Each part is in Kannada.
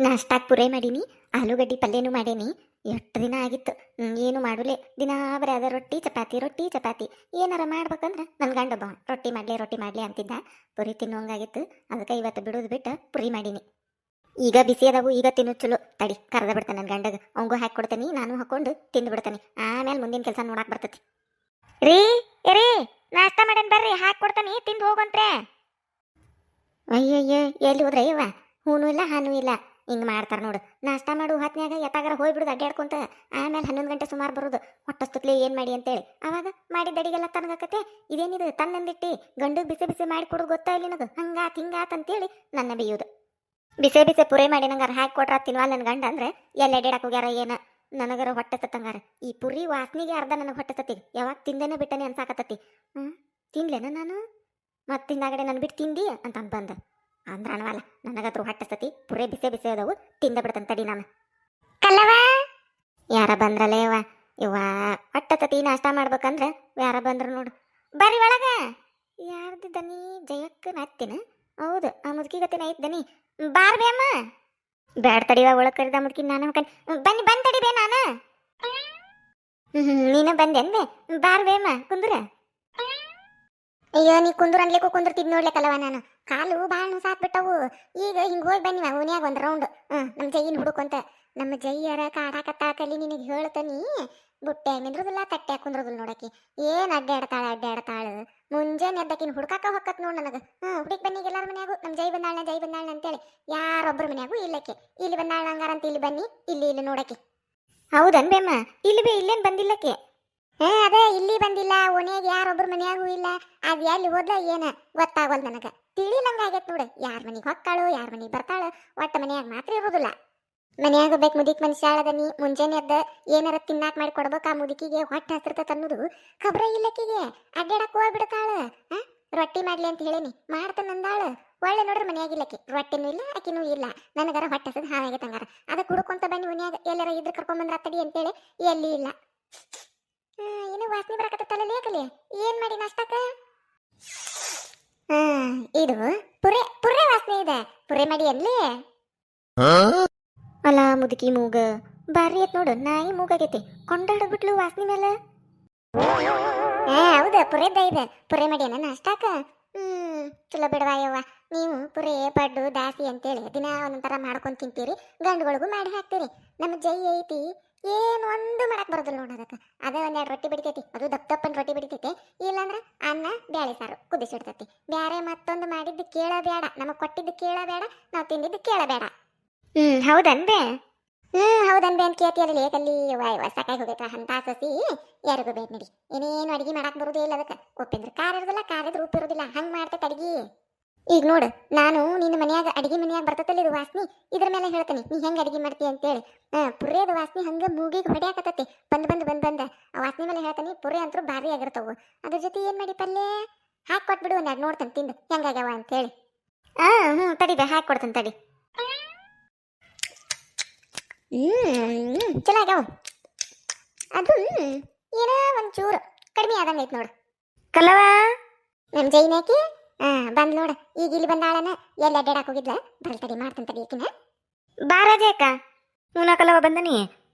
ನಾಷ್ಟಾಕ್ ಪುರೇ ಮಾಡೀನಿ. ಆಲೂಗಡ್ಡಿ ಪಲ್ಯನೂ ಮಾಡೇನಿ. ಎಷ್ಟು ದಿನ ಆಗಿತ್ತು ಏನು ಮಾಡುಲೆ. ದಿನಾ ಬರೀ ಅದ ರೊಟ್ಟಿ ಚಪಾತಿ ರೊಟ್ಟಿ ಚಪಾತಿ. ಏನಾರ ಮಾಡ್ಬೇಕಂದ್ರೆ ನನ್ನ ಗಂಡ ಒಬ್ಬ ರೊಟ್ಟಿ ಮಾಡಲಿ ಅಂತಿದ್ದ. ಪುರಿ ತಿನ್ನೋಂಗಾಗಿತ್ತು. ಅದಕ್ಕೆ ಇವತ್ತು ಬಿಡೋದು ಬಿಟ್ಟು ಪುರಿ ಮಾಡೀನಿ. ಈಗ ಬಿಸಿ ಅದಾವು, ಈಗ ತಿನ್ನು ಚಲೋ. ತಡಿ ಕರೆದ ಬಿಡ್ತಾನೆ ನನ್ನ ಗಂಡಗೆ. ಅವಂಗೂ ಹಾಕಿ ಕೊಡ್ತೀನಿ, ನಾನು ಹಾಕೊಂಡು ತಿಂದು ಬಿಡ್ತಾನೆ. ಆಮೇಲೆ ಮುಂದಿನ ಕೆಲಸ ನೋಡಕ್ಕೆ ಬರ್ತೈತಿ. ರೀ ರೀ, ನಾಷ್ಟ ಮಾಡೇನ್ ಬರ್ರಿ, ಹಾಕಿ ಕೊಡ್ತಾನೆ, ತಿಂದು ಹೋಗಂತ್ರೆ. ಅಯ್ಯಯ್ಯ, ಎಲ್ಲಿ ಹೋದ್ರೆ ಇವ? ಹೂನು ಇಲ್ಲ ಹಾನು ಇಲ್ಲ. ಹಿಂಗೆ ಮಾಡ್ತಾರೆ ನೋಡು. ನಾಷ್ಟ ಮಾಡು ಹೊತ್ನ್ಯಾಗ ಎತ್ತಾಗಾರ ಹೋಗ್ಬಿಡುದು ಅಡ್ಡಾಡ್ಕೊಂತ. ಆಮೇಲೆ 11 ಗಂಟೆ ಸುಮಾರು ಬರೋದು. ಹೊಟ್ಟಸ್ತುತ್ಲೆ ಏನು ಮಾಡಿ ಅಂತೇಳಿ ಅವಾಗ ಮಾಡಿದ ಅಡಿಗೆಲ್ಲ ತನಗಕತೆ. ಇದೇನಿದು ತನ್ನಂದಿಟ್ಟಿ ಗಂಡು ಬಿಸಿ ಬಿಸಿ ಮಾಡಿ ಕೊಡೋದು ಗೊತ್ತಾ ಇಲ್ಲಿ ನನಗೆ. ಹಂಗಾತ್ ಹಿಂಗಾತ್ ಅಂತೇಳಿ ನನ್ನ ಬೇಯೋದು. ಬಿಸಿ ಬಿಸಿ ಪುರಿ ಮಾಡಿ ನಂಗಾರ ಹಾಕಿ ಕೊಟ್ರ ತಿನ್ವಾಲ್ ನನ್ನ ಗಂಡ ಅಂದ್ರೆ ಎಲ್ಲ ಅಡ್ಡಾಡಕ್ಕೆ ಹೋಗ್ಯಾರ ಏನ. ನನಗರ ಹೊಟ್ಟೆ ತತ್ತಂಗಾರ. ಈ ಪುರಿ ವಾಸನೆಗೆ ಅರ್ಧ ನನಗೆ ಹೊಟ್ಟೆ ತತ್ತಿ. ಯಾವಾಗ ತಿಂದೇನೆ ಬಿಟ್ಟನೆ ಅನ್ಸಾಕತ್ತತಿ. ತಿನ್ಲೇನ ನಾನು? ಮತ್ತೆ ಹಿಂದಾಗಡೆ ನಾನು ಬಿಟ್ಟು ತಿಂದಿ ಅಂತ ಬಂದ ಅಂದ್ರ ಅನ್ವಲ್ಲ. ನನಗತ್ರ ಹೊಟ್ಟೆ ಸತಿ ಪುರೇ ಬಿಸಿ ಬಿಸಿ ಅದಾವು, ತಿಂದ ಬಿಡ್ತಾನೆ ತಡಿ ನಾನು. ಕಲ್ಲವ ಯಾರ ಬಂದ್ರಲ್ಲ ಯವ್ವ. ಯವ್ವ ಹೊಟ್ಟೆ ಸತಿ ನಾಷ್ಟ ಮಾಡ್ಬೇಕಂದ್ರೆ ಯಾರ ಬಂದ್ರು ನೋಡು. ಬರ್ರಿ ಒಳಗ. ಯಾರ್ದು ದನಿ? ಜಯಕ್ಕನ ಹತ್ತಿನ? ಹೌದು, ಆ ಮುದುಕಿ ಗತಿನ ಐತ್ ದನಿ. ಬಾರ್ ಬೇ ಅಮ್ಮ. ಬ್ಯಾಡ ತಡಿವ, ಒಳಗೆ ಕರಿದ ಮುದುಕಿ ನಾನು ಬನ್ನಿ ಬಂದ್ ತಡಿ ಬೇ ನಾನು. ನೀನ ಬಂದೆ ಅಂದೆ. ಬಾರ್ ಬೇ ಅಮ್ಮ ಕುಂದ್ರ. ಅಯ್ಯೋ ನೀ ಕುಂದ್ರ ಅನ್ಲಿಕ್ಕೂ ಕುಂದ್ರತಿದ್ ನೋಡ್ಲಿಕ್ಕಲ್ಲವ ನಾನು. ಕಾಲು ಭಾಳ ಸಾತ್ ಬಿಟ್ಟವು. ಈಗ ಹಿಂಗೆ ಹೋಗಿ ಬನ್ನಿವ ಓನ್ಯಾಗ ಒಂದು ರೌಂಡ್. ನಮ್ಮ ಜೈಯಿನ ಹುಡುಕಂತ. ನಮ್ಮ ಜೈಯರ ಕಾಡಾಕತ್ತ ಕಲಿ ನಿನಗೆ ಹೇಳ್ತಾನಿ. ಬುಟ್ಟೆ ನಿಂದ್ರದಿಲ್ಲ, ತಟ್ಟೆ ಕುಂದ್ರದಿಲ್ಲ ನೋಡಕಿ. ಏನು ಅಡ್ಡಾಡ್ತಾಳ. ಮುಂಜಾನೆ ಎದ್ದಕಿನ ಹುಡ್ಕಾಕ ಹೊಕ್ಕತ್ ನೋಡ್ ನನಗೆ. ಹುಡುಕ್ ಬನ್ನಿಗೆ ಎಲ್ಲಾರ ಮನ್ಯಾಗು ನಮ್ಮ ಜೈ ಬಂದಾಳ ಅಂತೇಳಿ ಯಾರೊಬ್ಬರ ಮನ್ಯಾಗು ಇಲ್ಲಕ್ಕೆ. ಇಲ್ಲಿ ಬಂದಾಳ ಹಂಗಾರಂತ ಇಲ್ಲಿ ಬನ್ನಿ, ಇಲ್ಲಿ ನೋಡಕಿ. ಹೌದನ್ ಬೇಮ್ಮ? ಇಲ್ಲಿ ಬೇ ಇಲ್ಲೇನು ಬಂದಿಲ್ಲಕ್ಕೆ. ಅದೇ ಇಲ್ಲಿ ಬಂದಿಲ್ಲ, ಓನ್ಯಾಗ ಯಾರೊಬ್ಬರ ಮನ್ಯಾಗೂ ಇಲ್ಲ. ಅದು ಎಲ್ಲಿ ಹೋದ್ಲ ಏನ ಗೊತ್ತಾಗಲ್ ನನಗೆ. ತಿಳಿಲಂಗ ಆಗೈತೆ ನೋಡು. ಯಾರ ಮನೆಗೆ ಹೊಕ್ಕಾಳು, ಯಾರ ಮನೆಗೆ ಬರ್ತಾಳು. ಒಟ್ಟ ಮನ್ಯಾಗ ಮಾತ್ರ ಇರೋದಿಲ್ಲ. ಮನ್ಯಾಗ ಬೇಕು ಮುದಿಕ್ ಮನುಷ್ಯಾಳದ ನೀ. ಮುಂಜಾನೆ ಎದ್ದ ಏನಾರ ತಿನ್ನಾಕ್ ಮಾಡಿ ಕೊಡ್ಬೇಕು. ಆ ಮುದುಕಿಗೆ ಹೊಟ್ಟೆ ಹಸಿರ್ತೈತೆ ಅನ್ನೋದು ಖಬ್ರ ಇಲ್ಲಕ್ಕಿಗೆ. ಅಡ್ಡಾಡಕ್ ಹೋಗ್ಬಿಡ್ತಾಳ. ರೊಟ್ಟಿ ಮಾಡ್ಲಿ ಅಂತ ಹೇಳೇನಿ, ಮಾಡ್ತಾನ ಅಂದಾಳ. ಒಳ್ಳೆ ನೋಡ್ರಿ ಮನ್ಯಾಗಿಲ್ಲಕ್ಕೆ. ರೊಟ್ಟಿನೂ ಇಲ್ಲ, ಅಕ್ಕಿನೂ ಇಲ್ಲ. ನನಗರ ಹೊಟ್ಟೆ ಹಸದ್ ಹಾವಾಗೈತೆ ಹಂಗಾರ. ಅದಕ್ಕೆ ಹುಡುಕೊಂತ ಬನ್ನಿ ಮನ್ಯಾಗ ಎಲ್ಲಾರ ಇದ್ರ ಕರ್ಕೊಂಬಂದ್ರ ತಡಿ ಅಂತೇಳಿ ಎಲ್ಲಿ ಇಲ್ಲ. ಏನು ವಾಸನೆ ಬರಕತ್ತಲ್ಲ ಲೇಕಲಿ. ಏನ್ ಮಾಡಿ ನಾಷ್ಟಕ್ಕ? ಇದು ಪುರೆ ವಾಸನೆ ಇದೆ. ಪುರೆ ಮಾಡಿ ಅನ್ಲಿ. ಅಲ್ಲ ಮುದುಕಿ ಮೂಗ ಬಾರಿ ಐತ್ ನೋಡು. ನಾಯಿ ಮೂಗಾಗೈತಿ, ಕೊಂಡಾಡ್ಬಿಟ್ಲು ವಾಸನೆ ಮೇಲೆ. ಹೌದ, ಪುರೆದ ಇದೆ. ಪುರೆ ಮಾಡಿ ಅನ್ನ ನಾಷ್ಟಕ್ಕ. ಚಲೋ ಬಿಡವಾಯವ್ವ. ನೀವು ಪುರೆ ಪಡ್ಡು ದಾಸಿ ಅಂತೇಳಿ ದಿನ ಒಂದೊಂಥರ ಮಾಡ್ಕೊಂಡು ತಿಂತೀರಿ. ಗಂಡುಗಳಿಗೂ ಮಾಡಿ ಹಾಕ್ತೀರಿ. ನಮ್ಮ ಜೈ ಐತಿ ಏನು ಒಂದು ಮಾಡಕ್ ಬರೋದಿಲ್ಲ ನೋಡ. ಅದಕ್ಕೆ ಅದೇ ಒಂದೆರಡು ರೊಟ್ಟಿ ಬಿಡ್ತೈತಿ. ಅದು ದಪ್ಪನ ರೊಟ್ಟಿ ಬಿಡ್ತೈತಿ. ಇಲ್ಲಾಂದ್ರೆ ಅನ್ನ ಬ್ಯಾಳೆ ಸಾರು ಕುದಿಸಿಡ್ತೈತಿ. ಬ್ಯಾರೆ ಮತ್ತೊಂದು ಮಾಡಿದ್ದು ಕೇಳಬೇಡ, ನಮಗೆ ಕೊಟ್ಟಿದ್ದು ಕೇಳಬೇಡ, ನಾವು ತಿಂದಿದ್ದು ಕೇಳಬೇಡ. ಹೌದನ್ಬೇ? ಹೌದನ್ಬೇ ಅಂತ ಕೇಳ್ತೀಯಲ್ಲ ಏಕಲ್ಲಿ. ವಾಯ್ ಸಾಕಾಗಿ ಹೋಗೈತ ಅಂತ ಸಸಿ. ಯಾರಿಗೂ ಬೇಕು ನಡಿ. ಏನೇನು ಅಡಿಗೆ ಮಾಡಕ್ ಬರೋದೇ ಇಲ್ಲ ಅದಕ್ಕೆ. ಉಪ್ಪಿಂದ್ರೆ ಖಾರ ಇರೋದಿಲ್ಲ, ಖಾರ ಇದ್ರೆ ಉಪ್ಪು ಇರೋದಿಲ್ಲ. ಹಂಗೆ ಮಾಡ್ತೈತೆ ಅಡಿಗೆ. ಈಗ ನೋಡು, ನಾನು ನಿನ್ನ ಮನ್ಯಾಗ ಅಡಿಗೆ ಮನ್ಯಾಗ ಬರ್ತೈತಲ್ಲ ಇದು ವಾಸನೆ, ಇದ್ರ ಮೇಲೆ ಹೇಳ್ತೀನಿ ನೀ ಹೆಂಗೆ ಅಡಿಗೆ ಮಾಡ್ತೀಯ ಅಂತೇಳಿ. ಪುರೇದ ವಾಸನೆ ಹಂಗೆ ಮೂಗಿಗೆ ಹೊಡ್ಯಾಕತ್ತತಿ. ಬಂದ್ ಆ ವಾಸನೆ ಮೇಲೆ ಹೇಳ್ತೀನಿ. ಪುರಿ ಅಂತೂ ಭಾರಿ ಆಗಿರ್ತಾವು. ಅದ್ರ ಜೊತೆ ಏನು ಮಾಡಿ ಪಲ್ಯ ಹಾಕಿ ಕೊಟ್ಬಿಡು. ಒಂದೆರಡು ನೋಡ್ತಾನೆ ತಿಂದು ಹೆಂಗಾಗ್ಯಾವ ಅಂತೇಳಿ. ತಡಿ ಬೇ, ಹಾಕಿ ಕೊಡ್ತಾನೆ ತಡಿ. ಚಲೋ ಆಗ್ಯಾವ. ಅದು ಏನೋ ಒಂಚೂರು ಕಡಿಮೆ ಆದಂಗೆ ಐತೆ ನೋಡು. ಕಲ್ಲವ ನಮ್ಮ ಜೈನಾಕಿ ಬಂದ್ ನೋಡ. ಈಗ ಇಲ್ಲಿ ಬಂದಾಳನ. ಎಲ್ಲ ಅಡ್ಡಾಡಕ್ ಹೋಗಿದ್ಲ. ಬರಲ್ ತಡಿ, ಮಾಡ್ತಾನೆ ತಡಿ ಆಕಿನ. ಬಾರಾಜೆ ಅಕ್ಕ. ಕಲ್ಲವ ಬಂದನಿ.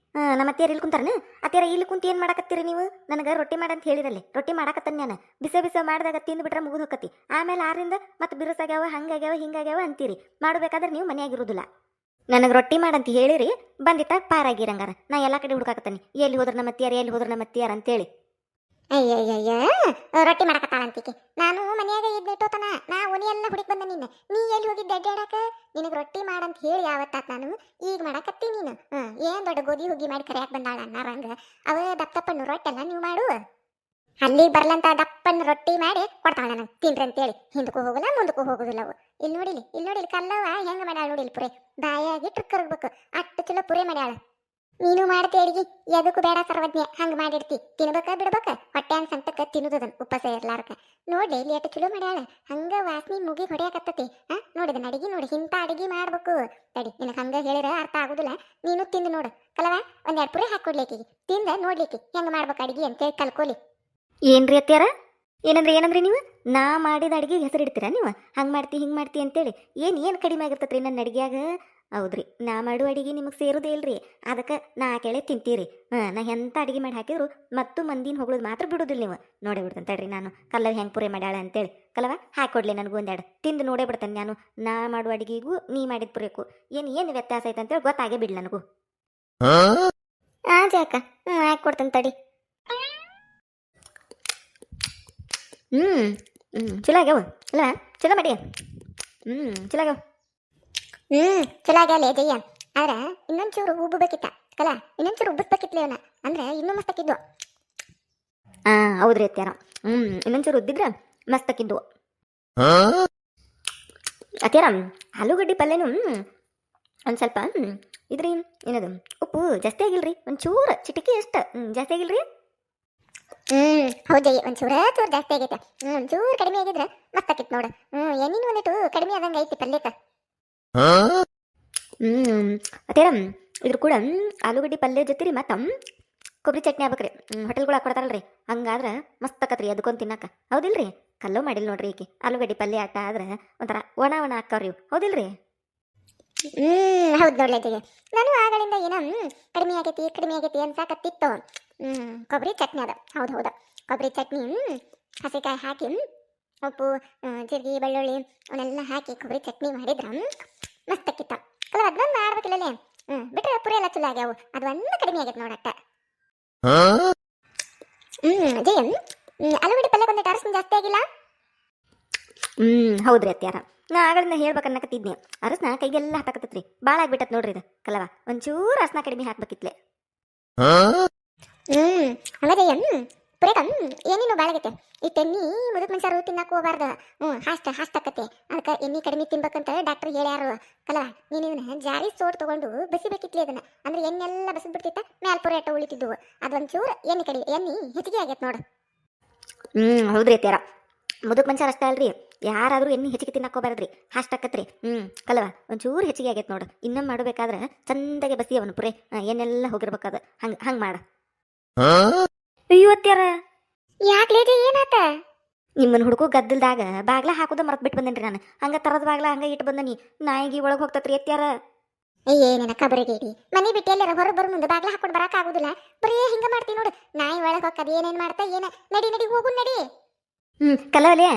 ನಮ್ಮ ಅತ್ತಿಯರ್ ಇಲ್ಲಿ ಕುಂತಾರನ? ಅತ್ತಿಯರ ಇಲ್ಲಿ ಕುಂತ ಏನು ಮಾಡಕತ್ತೀರಿ ನೀವು? ನನಗೆ ರೊಟ್ಟಿ ಮಾಡಂತ ಹೇಳಿರಲ್ಲಿ ರೊಟ್ಟಿ ಮಾಡಕತ್ತಾನ ನಾನು. ಬಿಸ ಮಾಡಿದಾಗ ತಿಂದು ಬಿಟ್ರೆ ಮುಗಿದು ಹೋಗತಿ. ಆಮೇಲೆ ಆರಿಂದ ಮತ್ತೆ ಬಿರುಸಾಗ್ಯಾವ, ಹಂಗಾಗ್ಯಾವ ಹಿಂಗಾಗ್ಯಾವ ಅಂತೀರಿ. ಮಾಡಬೇಕಾದ್ರೆ ನೀವು ಮನೆಯಾಗಿರೋದಿಲ್ಲ. ನನಗೆ ರೊಟ್ಟಿ ಮಾಡಂತ ಹೇಳಿರಿ, ಬಂದಿಟ್ಟ ಪಾರಾಗಿರಂಗಾರ. ನಾ ಎಲ್ಲ ಕಡೆ ಹುಡುಕಾಕತ್ತಾನೆ. ಎಲ್ಲಿ ಹೋದ್ರ ನಮ್ಮ ಅತ್ತಿಯಾರ ಅಂತೇಳಿ. ಅಯ್ಯಯ್ಯಯ್ಯ, ರೊಟ್ಟಿ ಮಾಡಕತ್ತಾಳಂತಿಕೆ. ನಾನು ಮನ್ಯಾಗ ಇದ್ದಿಟ್ಟೋತನ ನಾ ಒನಿ ಎಲ್ಲ ಹುಡುಕ್ ಬಂದ. ನೀ ಎಲ್ಲಿ ಹೋಗಿದ್ದೆ ಅಡ್ಡಾಡಕ? ನಿನಗೆ ರೊಟ್ಟಿ ಮಾಡಂತ ಹೇಳಿ ಯಾವತ್ತಾತ ನಾನು. ಈಗ ಮಾಡಕತ್ತಿ ನೀನು. ಏನ್ ದೊಡ್ಡ ಗೋಧಿ ಹುಗ್ಗಿ ಮಾಡಿ ಕರಿಯಾಕ ಬಂದಾಳ ಅನ್ನಾರಂಗ. ಅವ ದಪ್ಪನ್ನು ರೊಟ್ಟೆಲ್ಲ ನೀವು ಮಾಡು. ಅಲ್ಲಿ ಬರ್ಲಂತ ದಪ್ಪನ ರೊಟ್ಟಿ ಮಾಡಿ ಕೊಡ್ತಾಳ ನನಗೆ ತಿನ್ರಿ ಅಂತೇಳಿ. ಹಿಂದಕ್ಕೂ ಹೋಗಲ್ಲ, ಮುಂದಕ್ಕೂ ಹೋಗುದಿಲ್ಲ ಅವು. ಇಲ್ಲಿ ನೋಡಿಲಿ ಕಲ್ಲವ ಹೆಂಗ ಮಾಡ್ಯಾಳ ನೋಡಿಲಿ. ಪುರೆ ಬಾಯಾಗಿ ಟ್ರಿಕ್ ಕರಗ್ಬೇಕು. ಅಷ್ಟು ಚಲೋ ಪುರೆ ಮಾಡ್ಯಾಳ. ನೀನು ಮಾಡ್ತಿ ಅಡಿಗೆ, ಎದಕ್ಕೂ ಬೇಡ ಸರ್ವಜ್ಞ. ಹಂಗೆ ಮಾಡಿಡ್ತಿ. ತಿನ್ಬೇಕ ಬಿಡ್ಬೇಕ, ಹೊಟ್ಟೆ ಸಂತಕ್ಕ ತಿನ್ನುದನ್ ಉಪವಾಸ ಇರ್ಲಾರ್ಕ. ನೋಡ್ಲಿ ಇಲ್ಲಿ ಎಷ್ಟು ಚಲೋ ಮಾಡ್ಯಾಳ. ಹಂಗ ವಾಸನೆ ಮುಗಿ ಹೊಡ್ಯಾಕತ್ತತಿ. ನೋಡಿದನ್ ಅಡಿಗೆ ನೋಡಿ, ಇಂಥ ಅಡಿಗೆ ಮಾಡ್ಬೇಕು. ತಡಿ, ನಿನಗೆ ಹಂಗ ಹೇಳಿರ ಅರ್ಥ ಆಗುದಿಲ್ಲ. ನೀನು ತಿಂದು ನೋಡು ಕಲವ. ಒಂದೆರಡು ಪುರಿ ಹಾಕೊಡ್ಲಿಕ್ಕಿಗೆ. ತಿಂದ ನೋಡ್ಲಿಕ್ಕೆ ಹೆಂಗ ಮಾಡ್ಬೇಕು ಅಡಿಗೆ ಅಂತೇಳಿ ಕಲ್ಕೋಲಿ. ಏನ್ರಿ ಅತ್ಯಾರ? ಏನಂದ್ರಿ ನೀವು? ನಾ ಮಾಡಿದ ಅಡಿಗೆ ಹೆಸರು ಇಡ್ತೀರಾ ನೀವು? ಹಂಗೆ ಮಾಡ್ತಿ ಹಿಂಗೆ ಮಾಡ್ತಿ ಅಂತೇಳಿ. ಏನು ಕಡಿಮೆ ಆಗಿರ್ತತ್ರಿ ನನ್ನ ಅಡಿಗೆಯಾಗ? ಹೌದ್ರಿ, ನಾ ಮಾಡೋ ಅಡಿಗೆ ನಿಮಗೆ ಸೇರೋದೇ ಇಲ್ರಿ. ಅದಕ್ಕೆ ನಾ ಕೇಳಿ ತಿಂತೀರಿ. ನಾ ಎಂಥ ಅಡಿಗೆ ಮಾಡಿ ಹಾಕಿದ್ರು ಮತ್ತು ಮಂದಿನ ಹೊಗಳೋದು ಮಾತ್ರ ಬಿಡೋದಿಲ್ಲ ನೀವು. ನೋಡೇ ಬಿಡ್ತೇನೆ ತಡ್ರಿ ನಾನು ಕಲ್ಲವ್ ಹೆಂಗೆ ಪುರಿ ಮಾಡ್ಯಾಳ ಅಂತೇಳಿ. ಕಲ್ಲವ ಹಾಕೊಡ್ಲಿ ನನಗೂ ಒಂದೆರಡು ತಿಂದು ನೋಡೇ ಬಿಡ್ತೇನೆ ನಾನು. ನಾ ಮಾಡುವ ಅಡಿಗೆಗೂ ನೀ ಮಾಡಿದ ಪುರಿಯಕ್ಕೂ ಏನು ವ್ಯತ್ಯಾಸ ಐತೆ ಅಂತೇಳಿ ಗೊತ್ತಾಗೇ ಬಿಡ್ಲಿ ನನಗೂ. ಜಾಕ ಹಾಕೊಡ್ತೇನೆ ತಡಿ. ಚಲೋ ಆಗ್ಯಾವ ಅಲ್ಲ, ಚಲೋ ಮಾಡಿ. ಚಲೋ ಆಗ್ಯಾವ. ಚಲೋ ಆಗ್ಯಾಲೆ ಜಯ್ಯ. ಆದ್ರೆ ಇನ್ನೊಂಚೂರು ಉಬ್ಬಬೇಕಿತ್ತ ಕಲ, ಇನ್ನೊಂಚೂರು ಉಬ್ಬಿಸ್ಬೇಕಿತ್ಲಿ ಅವನ, ಅಂದ್ರೆ ಇನ್ನೂ ಮಸ್ತ್ ಆಕಿದ್ವು. ಹೌದ್ರಿ ಅತ್ಯಾರ. ಇನ್ನೊಂಚೂರು ಉದ್ದಿದ್ರೆ ಮಸ್ತ್ ಆಕಿದ್ವು ಅತ್ಯಾರ. ಆಲೂಗಡ್ಡಿ ಪಲ್ಯನು ಒಂದು ಸ್ವಲ್ಪ ಇದ್ರಿ ಏನದು ಉಪ್ಪು ಜಾಸ್ತಿ ಆಗಿಲ್ರಿ, ಒಂಚೂರು ಚಿಟಿಕೆ ಅಷ್ಟ ಜಾಸ್ತಿ ಆಗಿಲ್ರಿ. ಹೌದಯ್ಯ, ಒಂಚೂರ ಚೂರು ಜಾಸ್ತಿ ಆಗೈತೆ. ಒಂಚೂರು ಕಡಿಮೆ ಆಗಿದ್ರೆ ಮಸ್ತ್ ಆಕಿತ್ ನೋಡು. ಏನೇನು ಒಂದಿಟ್ಟು ಕಡಿಮೆ ಆದಂಗೆ ಐತಿ ಪಲ್ಯಕ್ಕೆ. ಅತ್ಯಾರ ಇದ್ರ ಕೂಡ ಆಲೂಗಡ್ಡಿ ಪಲ್ಯ ಜೊತೆ ರೀ ಮತ್ತು ಕೊಬ್ಬರಿ ಚಟ್ನಿ ಆಗ್ಬೇಕ್ರಿ. ಹೋಟೆಲ್ಗಳು ಹಾಕೊಡ್ತಾರಲ್ರಿ, ಹಂಗಾದ್ರೆ ಮಸ್ತ್ ಆಕತ್ರಿ ಅದಕ್ಕೊಂದು ತಿನ್ನಕ್ಕೆ. ಹೌದಿಲ್ರಿ? ಕಲ್ಲೋ ಮಾಡಿಲ್ಲ ನೋಡ್ರಿ ಈಕಿ. ಆಲೂಗಡ್ಡಿ ಪಲ್ಯ ಆಟ ಆದ್ರೆ ಒಂಥರ ಒಣ ಹಾಕವ್ರಿ ಇವು. ಹೌದಿಲ್ರಿ? ಹೌದು ನೋಡ್ಲೈತಿಗೆ. ನಾನು ಆಗಳಿಂದ ಏನೋ ಕಡಿಮೆ ಆಗೈತಿ ಅನ್ಸಾಕತ್ತಿತ್ತು. ಕೊಬ್ಬರಿ ಚಟ್ನಿ ಅದ. ಹೌದು, ಕೊಬ್ಬರಿ ಚಟ್ನಿ ಹಸಿಕಾಯಿ ಹಾಕಿ ಉಪ್ಪು ಜೀರಿಗೆ ಬೆಳ್ಳುಳ್ಳಿ ಅವನ್ನೆಲ್ಲ ಹಾಕಿ ಕೊಬ್ಬರಿ ಚಟ್ನಿ ಮಾಡಿದ್ರ ಮಸ್ತ್ ಆಕಿತ್ತ. ಅಲ್ಲ ಅದೊಂದು ಮಾಡ್ಬೇಕಿಲ್ಲಲೇ. ಬಿಟ್ರೆ ಪುರಿ ಎಲ್ಲ ಚಲೋ ಆಗ್ಯಾವು. ಅದು ಒಂದು ಕಡಿಮೆ ಆಗೈತೆ ನೋಡಟ್ಟ. ಜಯ ಆಲೂಗಡ್ಡೆ ಪಲ್ಯ ಒಂದು ಅರಸಿನ ಜಾಸ್ತಿ ಆಗಿಲ್ಲ. ಹೌದ್ರಿ ಅತ್ಯಾರ. ನಾ ಆಗಳಿಂದ ಹೇಳ್ಬೇಕನ್ನಕತ್ತಿದ್ನಿ. ಅರಸನ ಕೈಗೆಲ್ಲ ಹಾಕಕತ್ತೈತ್ರಿ, ಭಾಳ ಆಗ್ಬಿಟ್ಟತ್ ನೋಡ್ರಿ ಇದು ಕಲವ. ಒಂಚೂರು ಅರಸನ ಕಡಿಮೆ ಹಾಕ್ಬೇಕಿತ್ಲೆ. ಹಂಗ ಜಯ ಪುರೇಕ ಏನೇನು ಭಾಳ ಆಗೈತೆ. ಈ ತೆನ್ನಿ ಮುದುಕ್ ಮನುಷ್ಯರು ತಿನ್ನಕ್ ಹೋಗ್ಬಾರ್ದು. ಹಾಸ್ಟ್ ಆಕತ್ತೆ. ಅದಕ್ಕೆ ಎಣ್ಣೆ ಕಡಿಮೆ ತಿನ್ಬೇಕಂತ ಡಾಕ್ಟರ್ ಹೇಳ್ಯಾರು. ಕಲವ ನೀನು ಇದನ್ನ ಜಾರಿ ಸೋಟ್ ತಗೊಂಡು ಬಸಿಬೇಕಿತ್ಲಿ ಅದನ್ನ. ಅಂದ್ರೆ ಎಣ್ಣೆಲ್ಲ ಬಸದ್ ಬಿಡ್ತಿತ್ತ, ಮ್ಯಾಲ ಪುರಿ ಅಟ್ಟ ಉಳಿತಿದ್ವು. ಅದೊಂಚೂರು ಎಣ್ಣೆ ಹೆಚ್ಚಿಗೆ ಆಗೈತೆ ನೋಡು. ಹೌದ್ರಿ ಅತ್ಯಾರ. ಮುದುಕ್ ಮನುಷ್ಯರು ಅಷ್ಟೇ ಅಲ್ರಿ, ಯಾರಾದ್ರೂ ಎಣ್ಣೆ ಹೆಚ್ಚಿಗೆ ತಿನ್ನಕ್ ಹೋಗ್ಬಾರ್ದ್ರಿ, ಹಾಸ್ಟ್ ಆಕತ್ರಿ. ಕಲವ ಒಂಚೂರು ಹೆಚ್ಚಿಗೆ ಆಗೈತೆ ನೋಡು. ಇನ್ನೊಮ್ಮೆ ಮಾಡಬೇಕಾದ್ರೆ ಚಂದಾಗೆ ಬಸಿ ಅವನು ಪುರಿ, ಎಣ್ಣೆಲ್ಲ ಹೋಗಿರ್ಬೇಕಾದ. ಹಂಗೆ ಮಾಡ. ಅಯ್ಯೋ ಅತ್ಯಾರ, ಯಾಕ್ಲೇ ಏನಾತ? ನಿಮ್ಮನ್ನ ಹುಡುಕು ಗದ್ದಲ್ದಾಗ ಬಾಗ್ಲ ಹಾಕೋದ ಮರ್ತ್ ಬಿಟ್ಟು ಬಂದೇನ್ರಿ ನಾನು. ಹಂಗ ತರದ ಬಾಗ್ಲ ಹಂಗ ಇಟ್ಟು ಬಂದನಿ. ನಾಯಿಗಿ ಒಳಗೆ ಹೋಗ್ತತ್ರಿ ಅತ್ಯಾರ. ಏನೇನ ಕಬರಿಗೇಡಿ ಮನೆ ಬಿಟ್ಟು ಎಲ್ಲಾರ ಹೊರ ಬರೋ ಮುಂದೆ ಬಾಗ್ಲ ಹಾಕೊಂಡು ಬರಕ್ ಆಗುದಿಲ್ಲ. ಬರೀ ಹಿಂಗ ಮಾಡ್ತೀನಿ ನೋಡು. ನಾಯಿ ಒಳಗೆ ಹೋಗ್ತದ ಏನೇನ್ ಮಾಡ್ತಾ ಏನ. ನಡಿ ಹೋಗು ನಡಿ. ಕಲವಲೆ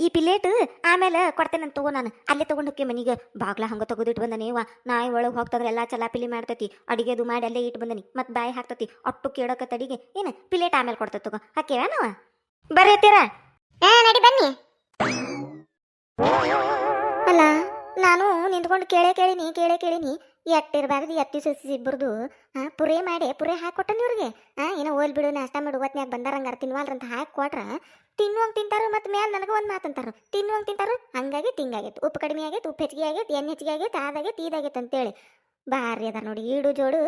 ಈ ಪಿಲೇಟ್ ಆಮೇಲೆ ಕೊಡ್ತೇನೆ ತಗೋ. ನಾನು ಅಲ್ಲೇ ತಗೊಂಡು ಹೋಗಿ ಮನಿಗೆ ಬಾಗ್ಲ ಹಂಗ ತೆಗೆದಿಟ್ಟು ಬಂದನೇವ. ನಾಯಿ ಒಳಗೆ ಹೋಗ್ತಂದ್ರೆ ಎಲ್ಲ ಚಲಾಪಿಲಿ ಮಾಡ್ತೈತಿ. ಅಡಿಗೆದು ಮಾಡಿ ಅಲ್ಲೇ ಇಟ್ಟು ಬಂದನಿ. ಮತ್ತೆ ಬಾಯಿ ಹಾಕ್ತತಿ ಅಟ್ಟು ಕೇಳಕತ್ತ ಅಡಿಗೆ. ಏನು ಪಿಲೇಟ್ ಆಮೇಲೆ ಕೊಡ್ತೈತಿ ತಗೋ. ಹಾಕೇವ ನಾವ ಬರ್ರಿ ಅತ್ತೀರ. ನಡಿ ಬನ್ನಿ. ಅಲ್ಲ ನಾನು ನಿಂತ್ಕೊಂಡು ಕೇಳೀನಿ ಎಟ್ಟಿರ್ಬಾರ್ದು ಎತ್ತಿ ಸಸಿ ಇಬ್ಬರದು ಪುರೇ ಹಾಕೊಟ್ಟನಿ ಇವ್ರಿಗೆ. ಏನೋ ಓಲ್ ಬಿಡು ನಾಷ್ಟ ಮಾಡು ಹೊತ್ನ್ಯಾಗ ಬಂದಾರಂಗಾರ ತಿನ್ವಾಲ್ರಂತ ಹಾಕಿ ಕೊಟ್ರ ತಿನ್ನುವಂಗೆ ತಿಂತಾರು. ಮತ್ತು ಮ್ಯಾಲೆ ನನಗೆ ಒಂದು ಮಾತಂತಾರು, ತಿನ್ನುವಂಗೆ ತಿಂತಾರು. ಹಂಗಾಗಿ ತಿಂಗಾಗೈತೆ. ಉಪ್ಪು ಕಡಿಮೆ ಆಗೈತೆ, ಉಪ್ಪು ಹೆಚ್ಚಿಗೆ ಆಗೈತೆ, ಎಣ್ಣೆ ಹೆಚ್ಚಿಗೆ ಆಗೈತೆ, ಅದಾಗೈತೆ ಇದಾಗೈತೆ ಅಂತೇಳಿ ಭಾರಿ ಅದ ನೋಡಿ. ಈಡು ಜೋಡು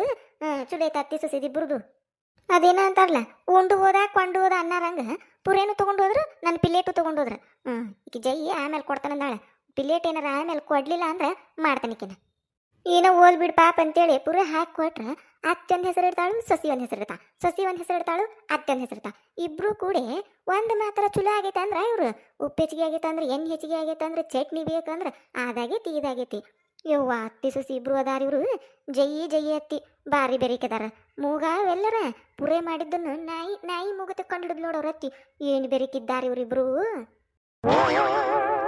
ಚುಲೋ ಐತೆ ಅತ್ತಿ ಸಸಿ ಇಬ್ಬರದು. ಅದೇನ ಅಂತಾರಲ್ಲ, ಉಂಡು ಹೋದಾಗ ಕೊಂಡು ಹೋದ ಅನ್ನಾರಂಗ ಪುರೇನು ತೊಗೊಂಡು ಹೋದ್ರು, ನನ್ನ ಪಿಲೇಟು ತೊಗೊಂಡು ಹೋದ್ರು. ಈಗ ಜೈ ಆಮೇಲೆ ಕೊಡ್ತಾನಂದಾಳೆ. ಪಿಲೇಟ್ ಏನಾರ ಆಮೇಲೆ ಕೊಡ್ಲಿಲ್ಲ ಅಂದ್ರೆ ಮಾಡ್ತಾನಿಕಿನ. ಏನೋ ಓದ್ ಬಿಡು ಪಾಪ ಅಂತೇಳಿ ಪುರಿ ಹಾಕಿ ಕೊಟ್ರೆ ಅತ್ತೊಂದು ಹೆಸರು ಇಡ್ತಾಳು, ಸಸಿ ಒಂದು ಹೆಸರು ಇಡ್ತಾ, ಸಸಿ ಒಂದು ಹೆಸರು ಇಡ್ತಾಳು, ಅತ್ತೊಂದು ಹೆಸರು ಇಡ್ತಾ. ಇಬ್ರು ಕೂಡ ಒಂದು ಮಾತ್ರ ಚಲೋ ಆಗೈತೆ ಅಂದ್ರೆ ಇವ್ರು ಉಪ್ಪು ಹೆಚ್ಚಿಗೆ ಆಗೈತೆ ಅಂದ್ರೆ, ಎಣ್ಣೆ ಹೆಚ್ಚಿಗೆ ಆಗೈತೆ ಅಂದ್ರೆ, ಚಟ್ನಿ ಬೇಕಂದ್ರೆ ಅದಾಗೈತಿ ಇದಾಗೈತಿ. ಯವ್ವ ಅತ್ತಿ ಸಸಿ ಇಬ್ರು ಅದಾರ ಇವರು. ಜೈ ಅತ್ತಿ ಬಾರಿ ಬೆರಿಕೆದಾರ. ಮೂಗಾವೆಲ್ಲರ ಪುರೇ ಮಾಡಿದ್ದನ್ನು ನಾಯಿ ಮೂಗ ತಕ್ಕೊಂಡು ಹಿಡಿದ್ ನೋಡೋರ ಅತ್ತಿ. ಏನು ಬೆರಿಕಿದ್ದಾರೆ ಇವರಿಬ್ರು.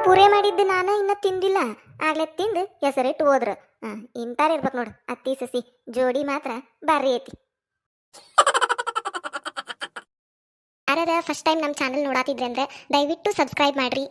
ಪುರೇ ಮಾಡಿದ್ದು ನಾನು ಇನ್ನೂ ತಿಂದಿಲ್ಲ, ಆಗ್ಲೇ ತಿಂದು ಹೆಸರಿಟ್ಟು ಹೋದ್ರು. ಇಂತಾರ ಇರ್ಬೇಕು ನೋಡು ಅತ್ತಿ ಸಸಿ ಜೋಡಿ ಮಾತ್ರ ಬಾರಿ ಐತಿ. ಯಾರ ಫಸ್ಟ್ ಟೈಮ್ ನಮ್ಮ ಚಾನಲ್ ನೋಡಾತಿದ್ರೆ ಅಂದ್ರೆ ದಯವಿಟ್ಟು ಸಬ್ಸ್ಕ್ರೈಬ್ ಮಾಡ್ರಿ.